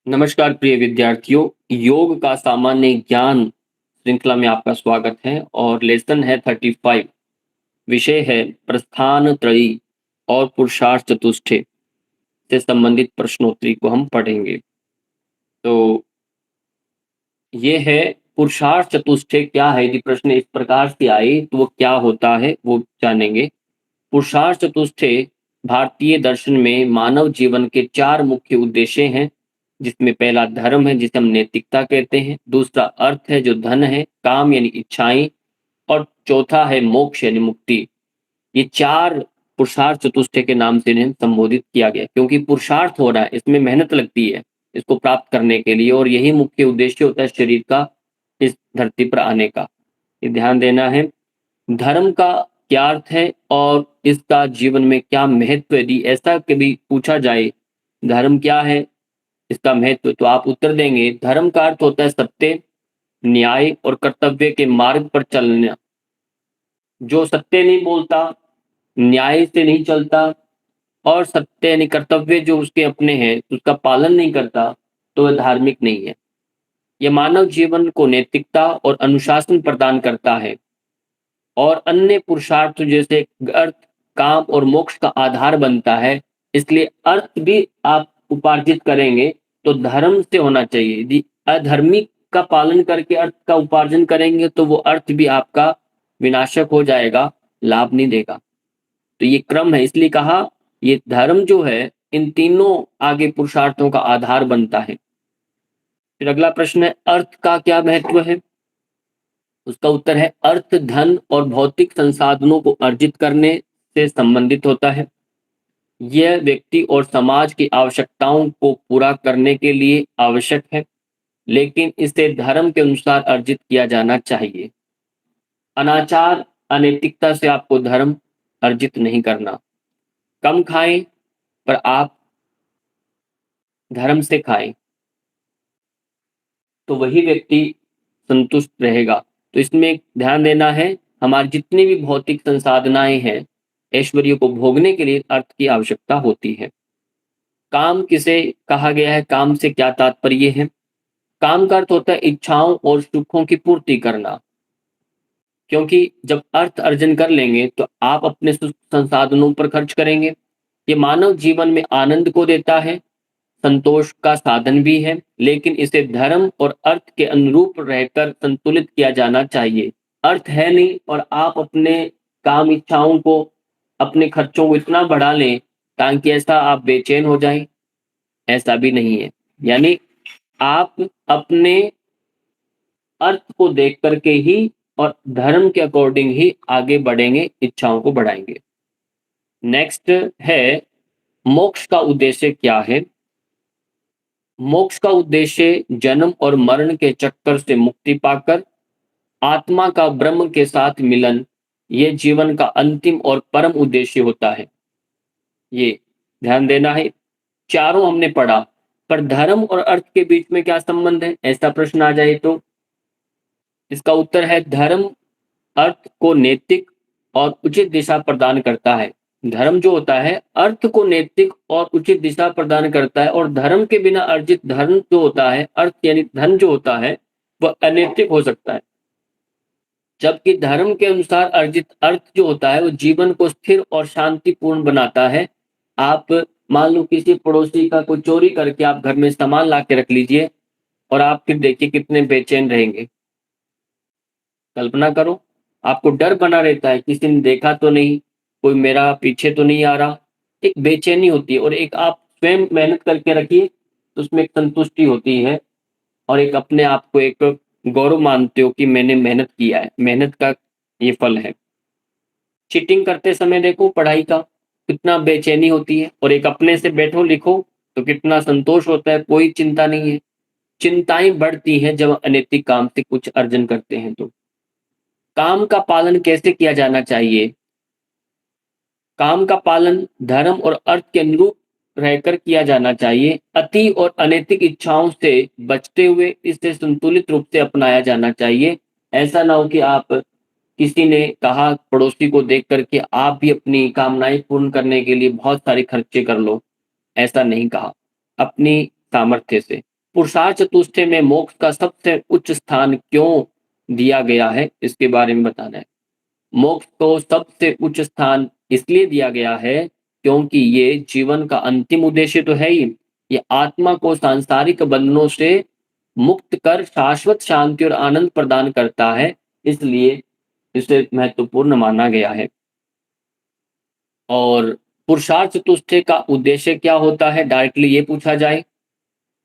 नमस्कार प्रिय विद्यार्थियों, योग का सामान्य ज्ञान श्रृंखला में आपका स्वागत है और लेसन है 35। विषय है प्रस्थान त्रयी और पुरुषार्थ चतुष्टय से संबंधित प्रश्नोत्तरी को हम पढ़ेंगे। तो ये है पुरुषार्थ चतुष्टय क्या है। यदि प्रश्न इस प्रकार से आए तो वो क्या होता है वो जानेंगे। पुरुषार्थ चतुष्टय भारतीय दर्शन में मानव जीवन के 4 मुख्य उद्देश्य हैं, जिसमें पहला धर्म है जिसे हम नैतिकता कहते हैं, दूसरा अर्थ है जो धन है, काम यानी इच्छाएं, और चौथा है मोक्ष यानी मुक्ति। ये 4 पुरुषार्थ चतुष्टय के नाम से इन्हें संबोधित किया गया, क्योंकि पुरुषार्थ हो रहा है, इसमें मेहनत लगती है इसको प्राप्त करने के लिए, और यही मुख्य उद्देश्य होता है शरीर का इस धरती पर आने का। ये ध्यान देना है। धर्म का क्या अर्थ है और इसका जीवन में क्या महत्व है। यदि ऐसा कभी पूछा जाए धर्म क्या है, इसका महत्व, तो आप उत्तर देंगे धर्म का अर्थ होता है सत्य, न्याय और कर्तव्य के मार्ग पर चलना। जो सत्य नहीं बोलता, न्याय से नहीं चलता और सत्य यानी कर्तव्य जो उसके अपने हैं उसका पालन नहीं करता, तो वह धार्मिक नहीं है। यह मानव जीवन को नैतिकता और अनुशासन प्रदान करता है और अन्य पुरुषार्थ जैसे अर्थ, काम और मोक्ष का आधार बनता है। इसलिए अर्थ भी आप उपार्जित करेंगे तो धर्म से होना चाहिए। यदि अधर्मिक का पालन करके अर्थ का उपार्जन करेंगे तो वो अर्थ भी आपका विनाशक हो जाएगा, लाभ नहीं देगा। तो ये क्रम है, इसलिए कहा ये धर्म जो है इन तीनों आगे पुरुषार्थों का आधार बनता है। फिर अगला प्रश्न है अर्थ का क्या महत्व है। उसका उत्तर है अर्थ धन और भौतिक संसाधनों को अर्जित करने से संबंधित होता है। यह व्यक्ति और समाज की आवश्यकताओं को पूरा करने के लिए आवश्यक है, लेकिन इसे धर्म के अनुसार अर्जित किया जाना चाहिए। अनाचार अनैतिकता से आपको धर्म अर्जित नहीं करना। कम खाएं पर आप धर्म से खाएं, तो वही व्यक्ति संतुष्ट रहेगा। तो इसमें ध्यान देना है, हमारी जितनी भी भौतिक संसाधनाएं हैं, ऐश्वर्य को भोगने के लिए अर्थ की आवश्यकता होती है। काम किसे कहा गया है, काम से क्या तात्पर्य है। काम का अर्थ होता है इच्छाओं और सुखों की पूर्ति करना, क्योंकि जब अर्थ अर्जन कर लेंगे तो आप अपने संसाधनों पर खर्च करेंगे। ये मानव जीवन में आनंद को देता है, संतोष का साधन भी है, लेकिन इसे धर्म और अर्थ के अनुरूप रहकर संतुलित किया जाना चाहिए। अर्थ है नहीं और आप अपने काम इच्छाओं को, अपने खर्चों को इतना बढ़ा लें ताकि ऐसा आप बेचैन हो जाएं, ऐसा भी नहीं है। यानी आप अपने अर्थ को देख करके ही और धर्म के अकॉर्डिंग ही आगे बढ़ेंगे, इच्छाओं को बढ़ाएंगे। नेक्स्ट है मोक्ष का उद्देश्य क्या है। मोक्ष का उद्देश्य जन्म और मरण के चक्कर से मुक्ति पाकर आत्मा का ब्रह्म के साथ मिलन, यह जीवन का अंतिम और परम उद्देश्य होता है। ये ध्यान देना है। चारों हमने पढ़ा, पर धर्म और अर्थ के बीच में क्या संबंध है, ऐसा प्रश्न आ जाए तो इसका उत्तर है धर्म अर्थ को नैतिक और उचित दिशा प्रदान करता है। धर्म जो होता है अर्थ को नैतिक और उचित दिशा प्रदान करता है, और धर्म के बिना अर्जित धर्म जो होता है, अर्थ यानी धन जो होता है, वह अनैतिक हो सकता है। जबकि धर्म के अनुसार अर्जित अर्थ जो होता है वो जीवन को स्थिर और शांतिपूर्ण बनाता है। आप मान लो किसी पड़ोसी का कोई चोरी करके आप घर में सामान ला के रख लीजिए और आप फिर देखिए कितने बेचैन रहेंगे। कल्पना करो, आपको डर बना रहता है, किसी ने देखा तो नहीं, कोई मेरा पीछे तो नहीं आ रहा। एक बेचैनी होती है, और एक आप स्वयं मेहनत करके रखिए तो उसमें एक संतुष्टि होती है और एक अपने आप को एक गौरव मानते हो कि मैंने मेहनत किया है, मेहनत का ये फल है। चीटिंग करते समय देखो पढ़ाई का कितना बेचैनी होती है, और एक अपने से बैठो लिखो तो कितना संतोष होता है, कोई चिंता नहीं है। चिंताएं बढ़ती हैं जब अनैतिक काम से कुछ अर्जन करते हैं। तो काम का पालन कैसे किया जाना चाहिए। काम का पालन धर्म और अर्थ के अनुरूप रहकर किया जाना चाहिए। अति और अनैतिक इच्छाओं से बचते हुए इसे संतुलित रूप से अपनाया जाना चाहिए। ऐसा ना हो कि आप किसी ने कहा पड़ोसी को देख करके आप भी अपनी कामनाएं पूर्ण करने के लिए बहुत सारे खर्चे कर लो, ऐसा नहीं कहा। अपनी सामर्थ्य से पुरुषार्थ चतुष्टय में मोक्ष का सबसे उच्च स्थान क्यों दिया गया है, इसके बारे में बताना है। मोक्ष को सबसे उच्च स्थान इसलिए दिया गया है क्योंकि ये जीवन का अंतिम उद्देश्य तो है ही। ये आत्मा को सांसारिक बंधनों से मुक्त कर शाश्वत शांति और आनंद प्रदान करता है, इसलिए इसे महत्वपूर्ण माना गया है। और पुरुषार्थ चतुष्टय का उद्देश्य क्या होता है, डायरेक्टली ये पूछा जाए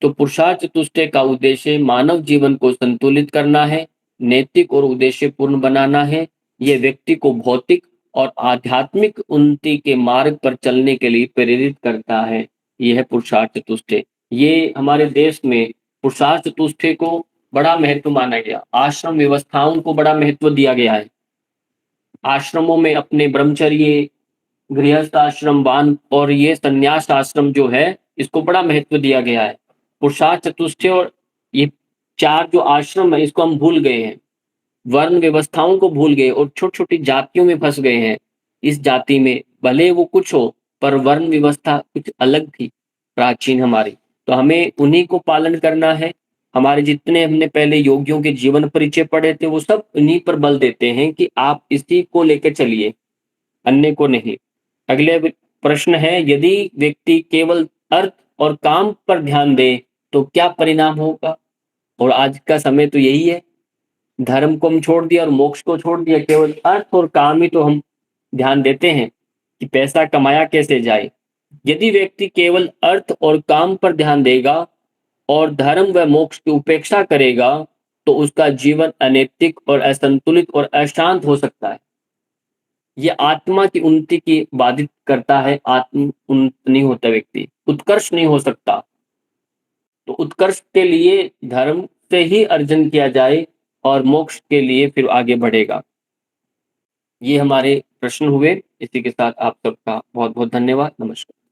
तो पुरुषार्थ चतुष्टय का उद्देश्य मानव जीवन को संतुलित करना है, नैतिक और उद्देश्यपूर्ण बनाना है। ये व्यक्ति को भौतिक और आध्यात्मिक उन्नति के मार्ग पर चलने के लिए प्रेरित करता है। यह है पुरुषार्थ चतुष्टय। ये हमारे देश में पुरुषार्थ चतुष्टय को बड़ा महत्व माना गया। आश्रम व्यवस्थाओं को बड़ा महत्व दिया गया है। आश्रमों में अपने ब्रह्मचर्य, गृहस्थ आश्रम, वान और ये संन्यास आश्रम जो है, इसको बड़ा महत्व दिया गया है। पुरुषार्थ चतुष्टय और ये 4 जो आश्रम है, इसको हम भूल गए हैं। वर्ण व्यवस्थाओं को भूल गए और छोटी-छोटी जातियों में फँस गए हैं। इस जाति में भले वो कुछ हो, पर वर्ण व्यवस्था कुछ अलग थी, प्राचीन हमारी। तो हमें उन्हीं को पालन करना है। हमारे जितने हमने पहले योगियों के जीवन परिचय पढ़े थे, वो सब इन्हीं पर बल देते हैं कि आप इसी को लेके चलिए, अन्य को नहीं। अगले प्रश्न है, यदि व्यक्ति केवल अर्थ और काम पर ध्यान दे, तो क्या परिणाम होगा? और आज का समय तो यही है। धर्म को हम छोड़ दिया और मोक्ष को छोड़ दिया, केवल अर्थ और काम ही तो हम ध्यान देते हैं कि पैसा कमाया कैसे जाए। यदि व्यक्ति केवल अर्थ और काम पर ध्यान देगा और धर्म व मोक्ष की उपेक्षा करेगा, तो उसका जीवन अनैतिक और असंतुलित और अशांत हो सकता है। ये आत्मा की उन्नति की बाधित करता है, आत्म उन्नत नहीं होता व्यक्ति, उत्कर्ष नहीं हो सकता। तो उत्कर्ष के लिए धर्म से ही अर्जन किया जाए और मोक्ष के लिए फिर आगे बढ़ेगा। ये हमारे प्रश्न हुए। इसी के साथ आप सबका बहुत-बहुत धन्यवाद। नमस्कार।